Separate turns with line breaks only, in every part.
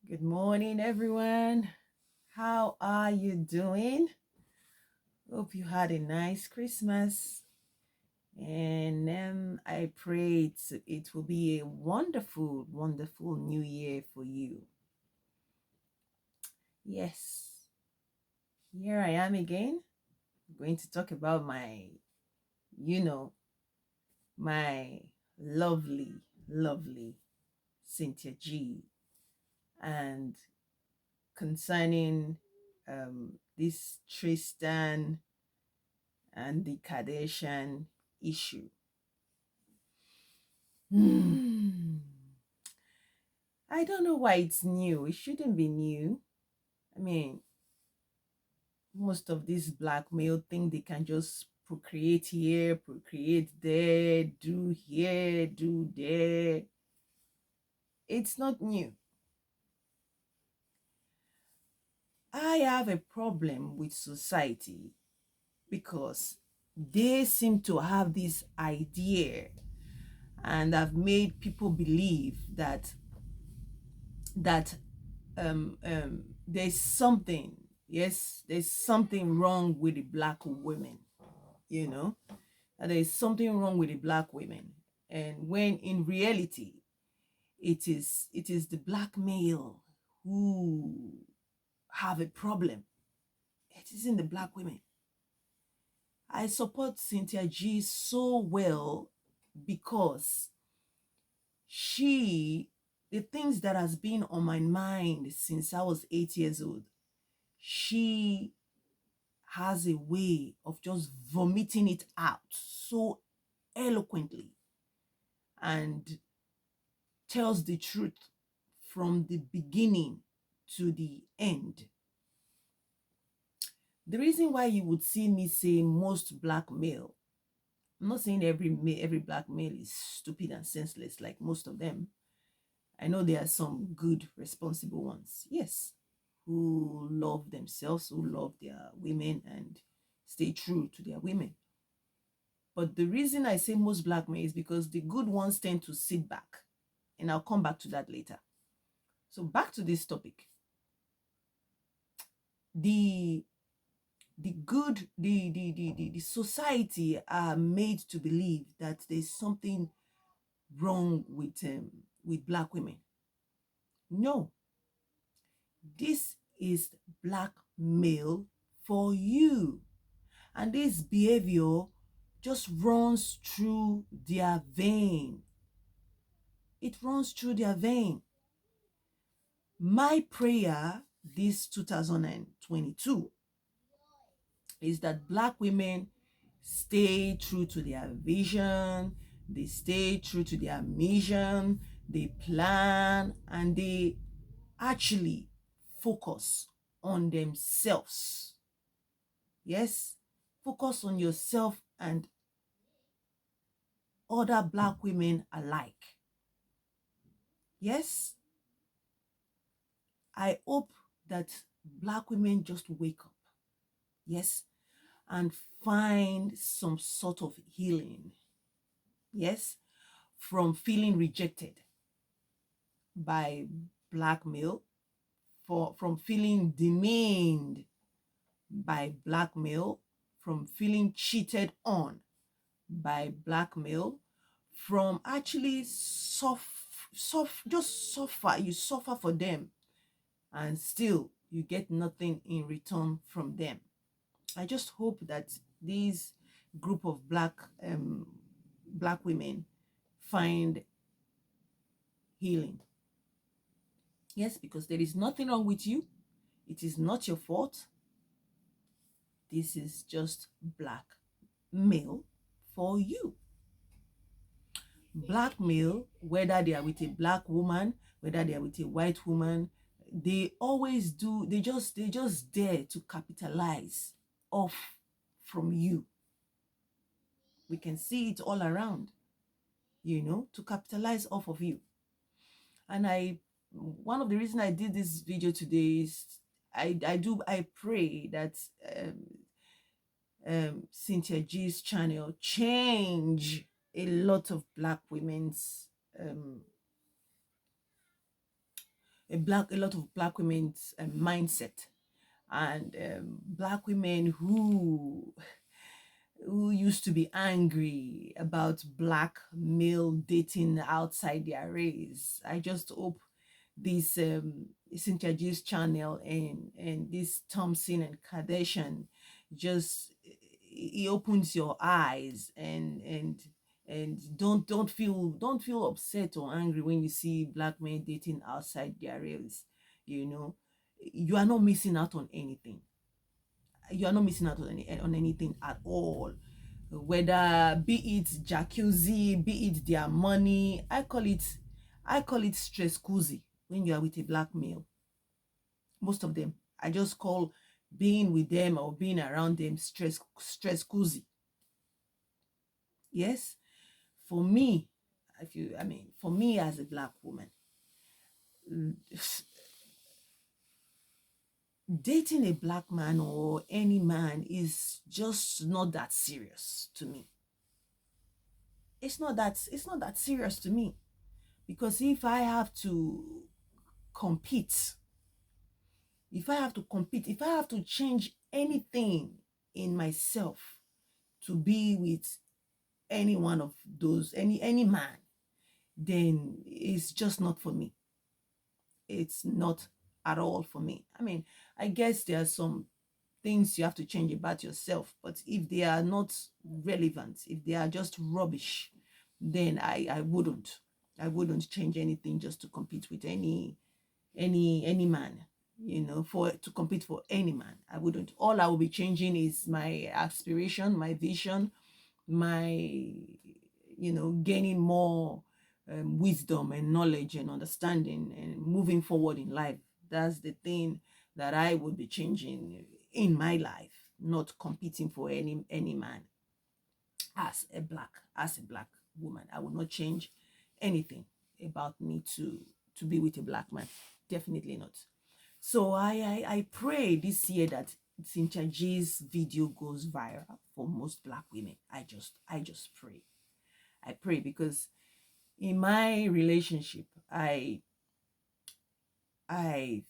Good morning, everyone. How are you doing? Hope you had a nice Christmas. And I pray it will be a wonderful, wonderful new year for you. Yes, here I am again. I'm going to talk about you know, my lovely, lovely Cynthia G. And concerning this Tristan and the Kardashian issue. I don't know why it's new. It shouldn't be new. I mean, most of these black male think they can just procreate here, procreate there, do here, do there. It's not new. I have a problem with society because they seem to have this idea and have made people believe that there's something, yes, there's something wrong with the black women, you know, that there's something wrong with the black women. And when in reality, it is the black male who have a problem. It isn't the black women. I support Cynthia G so well because the things that has been on my mind since I was 8 years old, she has a way of just vomiting it out so eloquently and tells the truth from the beginning to the end. The reason why you would see me say most black male, I'm not saying every black male is stupid and senseless like most of them. I know there are some good, responsible ones, yes, who love themselves, who love their women and stay true to their women. But the reason I say most black men is because the good ones tend to sit back. And I'll come back to that later. So back to this topic. The society are made to believe that there's something wrong with black women. No, this is black male for you. And this behavior just runs through their vein. It runs through their vein. My prayer this 2022 is that black women stay true to their vision, they stay true to their mission, they plan, and they actually focus on themselves. Yes, focus on yourself and other black women alike. Yes, I hope that black women just wake up. Yes, and find some sort of healing. Yes, from feeling rejected by black male, from feeling demeaned by black male, from feeling cheated on by black male, from actually just suffer. You suffer for them and still you get nothing in return from them. I just hope that these group of black women find healing. Yes, because there is nothing wrong with you. It is not your fault. This is just black male for you. Black male, whether they are with a black woman, whether they are with a white woman, they always do, they just dare to capitalize off from you. We can see it all around, to capitalize off of you. And one of the reasons I did this video today is I pray that Cynthia G's channel change a lot of black women's a lot of black women's mindset, and black women who used to be angry about black male dating outside their race. I just hope this Cynthia TJIS channel and this Thompson and Kardashian just it opens your eyes, and don't feel upset or angry when you see black men dating outside their race. You know, you are not missing out on anything. You are not missing out on anything at all, whether be it jacuzzi, be it their money. I call it stress cozy when you are with a black male. Most of them, I just call being with them or being around them stress cozy. Yes, for me, for me as a black woman, dating a black man or any man is just not that serious to me. It's not that serious to me, because if I have to compete, if I have to change anything in myself to be with any one of those, any man, then it's just not for me. It's not at all for me. I guess there are some things you have to change about yourself, but if they are not relevant, if they are just rubbish, then I wouldn't change anything just to compete with any man, for to compete for any man. I wouldn't. All I will be changing is my aspiration, my vision, my gaining more wisdom and knowledge and understanding and moving forward in life. That's the thing that I would be changing in my life, not competing for any man. As a black woman, I would not change anything about me to be with a black man. Definitely not. So I pray this year that Cynthia G's video goes viral for most black women. I just pray. I pray because in my relationship, I the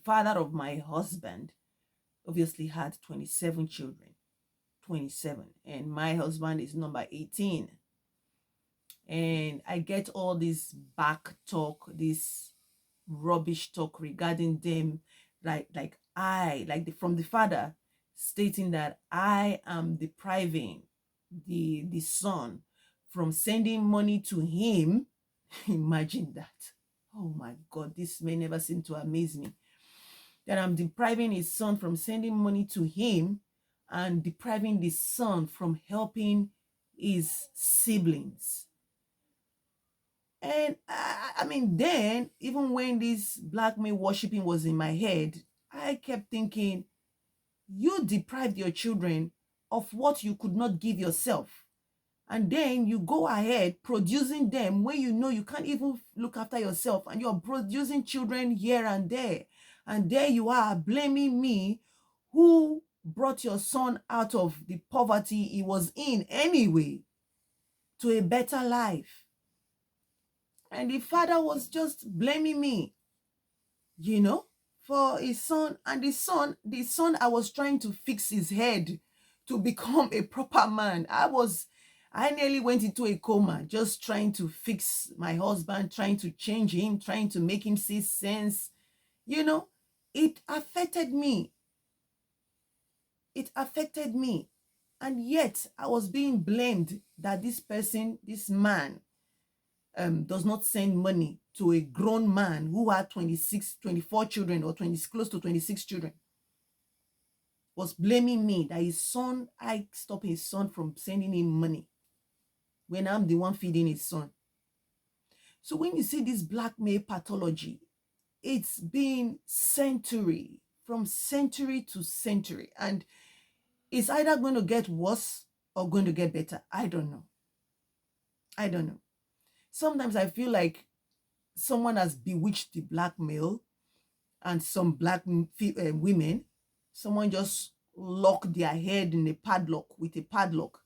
father of my husband obviously had 27 children. 27, and my husband is number 18. And I get all this back talk, this rubbish talk regarding them, from the father, stating that I am depriving the son from sending money to him. Imagine that. Oh my God, this may never seem to amaze me. That I'm depriving his son from sending money to him and depriving the son from helping his siblings. And then, even when this black man worshiping was in my head, I kept thinking, you deprived your children of what you could not give yourself. And then you go ahead producing them when you know you can't even look after yourself, and you're producing children here and there. And there you are blaming me, who brought your son out of the poverty he was in anyway to a better life. And the father was just blaming me, for his son. And the son, I was trying to fix his head to become a proper man. I nearly went into a coma just trying to fix my husband, trying to change him, trying to make him see sense. It affected me. It affected me. And yet I was being blamed that this man, does not send money to a grown man who had 26, 24 children, or close to 26 children. Was blaming me that I stopped his son from sending him money when I'm the one feeding his son. So when you see this blackmail pathology, it's been from century to century. And it's either going to get worse or going to get better. I don't know. Sometimes I feel like someone has bewitched the black male and some black women. Someone just locked their head in with a padlock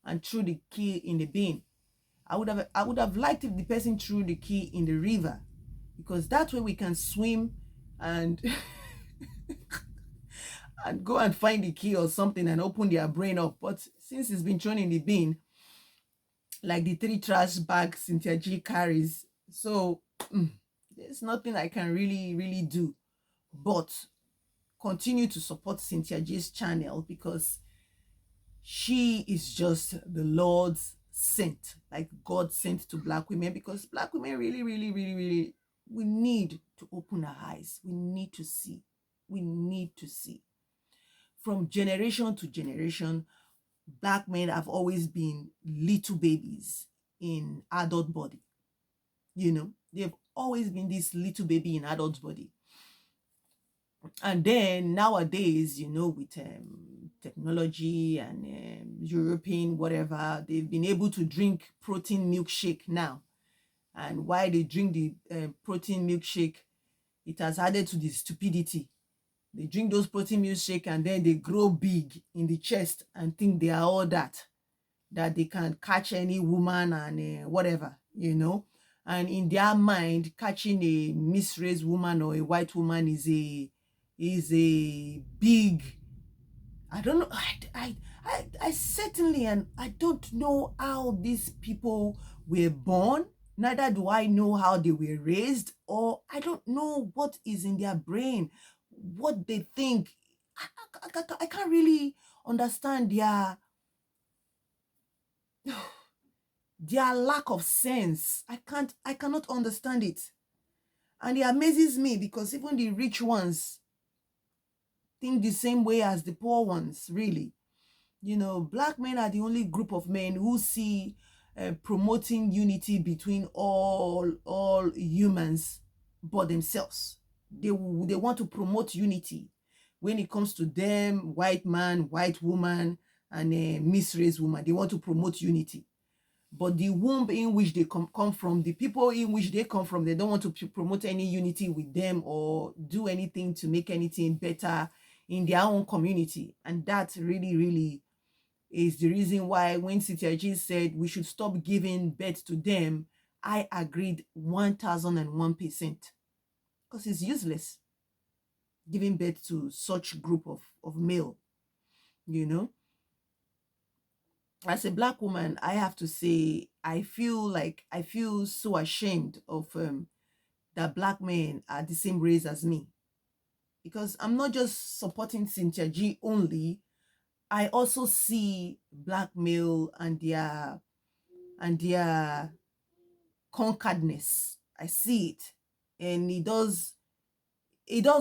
and threw the key in the bin. I would have liked if the person threw the key in the river because that way we can swim and and go and find the key or something and open their brain up. But since it's been thrown in the bin, like the 3 trash bags Cynthia G carries, so there's nothing I can really do but continue to support Cynthia G's channel, because she is just the Lord's sent, like God sent to Black women, because Black women really, we need to open our eyes. We need to see. We need to see. From generation to generation, Black men have always been little babies in adult body. You know, they've always been this little baby in adult body. And then nowadays, you know, with technology and European whatever, they've been able to drink protein milkshake now. And while they drink the protein milkshake, it has added to the stupidity. They drink those protein milkshake and then they grow big in the chest and think they are all that they can catch any woman and whatever, you know. And in their mind, catching a misraised woman or a white woman is a big, I don't know, I certainly, and I don't know how these people were born, neither do I know how they were raised, or I don't know what is in their brain, what they think. I can't really understand their lack of sense. I cannot understand it. And it amazes me because even the rich ones think the same way as the poor ones, really. You know, Black men are the only group of men who see promoting unity between all humans but themselves. They want to promote unity when it comes to them, white man, white woman, and a misraised woman. They want to promote unity. But the womb in which they come from, the people in which they come from, they don't want to promote any unity with them or do anything to make anything better in their own community. And that really is the reason why when TJIS said we should stop giving birth to them, I agreed 1001%, because it's useless giving birth to such group of male, you know. As a Black woman, I have to say, I feel so ashamed of that Black men are the same race as me, because I'm not just supporting Cynthia G only. I also see Black male and their conqueredness. I see it, and it does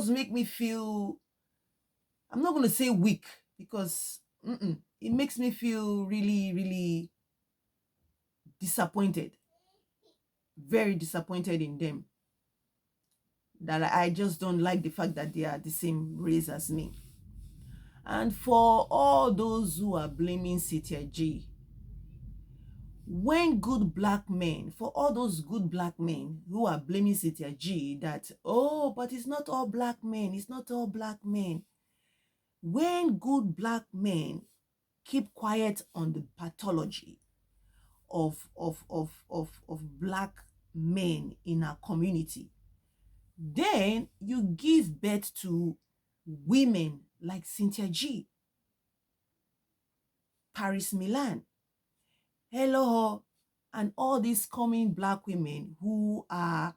make me feel, I'm not going to say weak, because it makes me feel really disappointed, very disappointed in them, that I just don't like the fact that they are the same race as me. And for all those who are blaming Cynthia G, when good Black men, for all those good Black men who are blaming Cynthia G that, oh, but it's not all Black men, it's not all Black men. When good Black men keep quiet on the pathology of Black men in our community, then you give birth to women like Cynthia G, Paris Milan, Hello, and all these coming Black women who have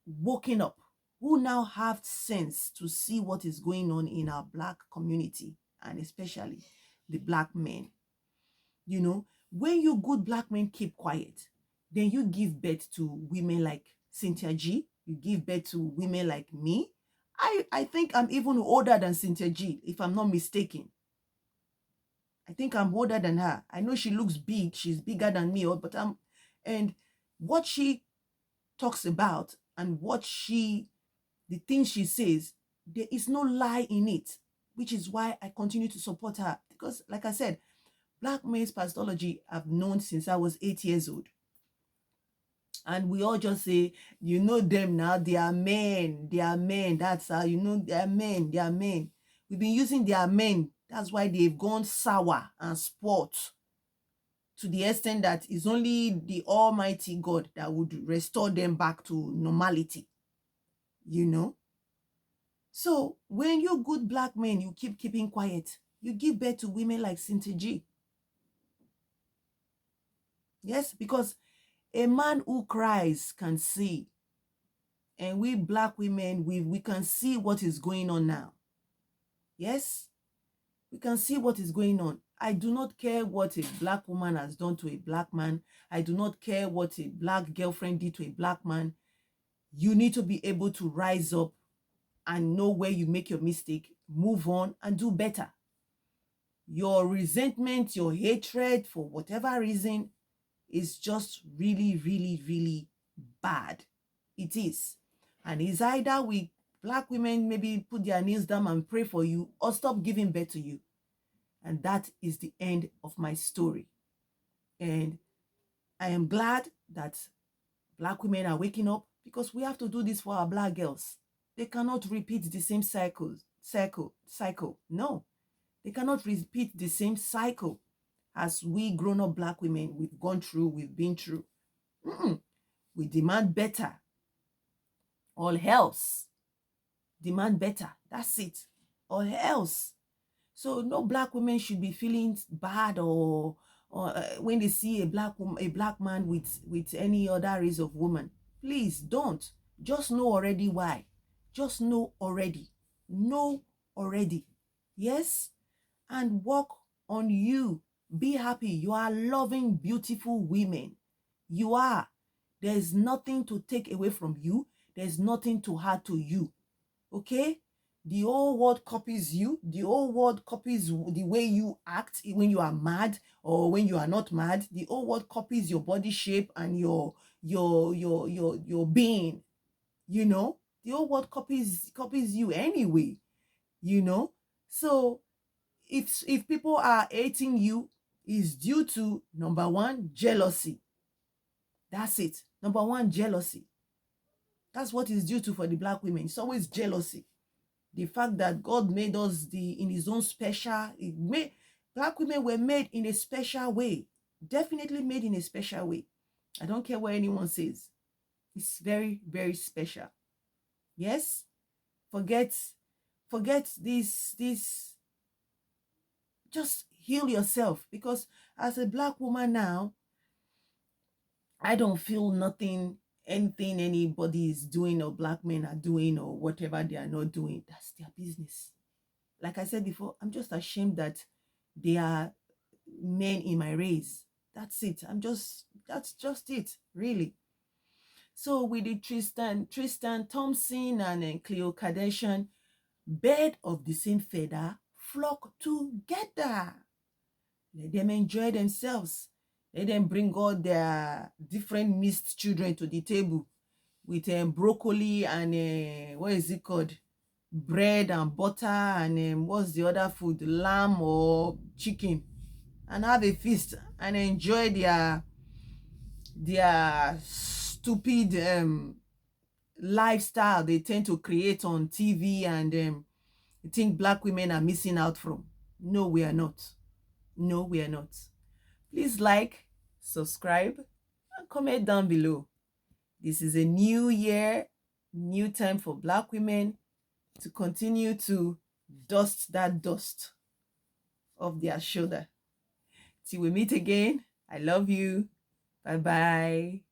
woken up, who now have sense to see what is going on in our Black community, and especially the Black men. You know, when you good Black men keep quiet, then you give birth to women like Cynthia G, you give birth to women like me. I think I'm even older than Cynthia G, if I'm not mistaken. I think I'm older than her. I know she looks big. She's bigger than me, but and what she talks about and the things she says, there is no lie in it, which is why I continue to support her. Because, like I said, Black men's pathology I've known since I was 8 years old. And we all just say, you know them now, they are men, that's how, you know, they are men. We've been using their men. That's why they've gone sour and sport. to the extent that it's only the Almighty God that would restore them back to normality, you know. So when you good black men, you keeping quiet, you give birth to women like Cynthia G. Yes, because a man who cries can see. And we black women, we can see what is going on now. Yes, we can see what is going on. I do not care what a black woman has done to a black man. I do not care what a black girlfriend did to a black man. You need to be able to rise up and know where you make your mistake, move on and do better. Your resentment, your hatred for whatever reason is just really, really, really bad. It is. And it's either we black women maybe put their knees down and pray for you or stop giving birth to you. And that is the end of my story. And I am glad that black women are waking up, because we have to do this for our black girls. They cannot repeat the same cycle. No, they cannot repeat the same cycle as we grown-up black women, we've gone through, we've been through. We demand better. All else. Demand better. That's it. All else. So no black women should be feeling bad or when they see a black man with any other race of woman. Please don't. Just know already why. Just know already. Know already. Yes? And work on you. Be happy. You are loving, beautiful women. You are. There is nothing to take away from you. There's nothing to add to you. Okay? The whole world copies you. The whole world copies the way you act when you are mad or when you are not mad. The whole world copies your body shape and your being. You know? The whole world copies you anyway. You know? So if people are hating you, is due to number one, jealousy. That's it. Number one, jealousy. That's what is due to for the black women. It's always jealousy. The fact that God made us in his own special, black women were made in a special way. Definitely made in a special way. I don't care what anyone says. It's very, very special. Yes? Forget this. Just heal yourself, because as a black woman now, I don't feel anything anybody is doing or black men are doing or whatever they are not doing. That's their business. Like I said before, I'm just ashamed that they are men in my race. That's it. That's just it, really. So with the Tristan Thompson and Cleo Kardashian, bird of the same feather flock together. Let them enjoy themselves. Let them bring all their different mixed children to the table with broccoli and what is it called? Bread and butter and what's the other food? Lamb or chicken. And have a feast and enjoy their stupid lifestyle they tend to create on TV and I think black women are missing out from. No, we are not. No, we are not. Please like, subscribe, and comment down below. This is a new year, new time for black women to continue to dust that dust off their shoulder. Till we meet again, I love you. Bye-bye.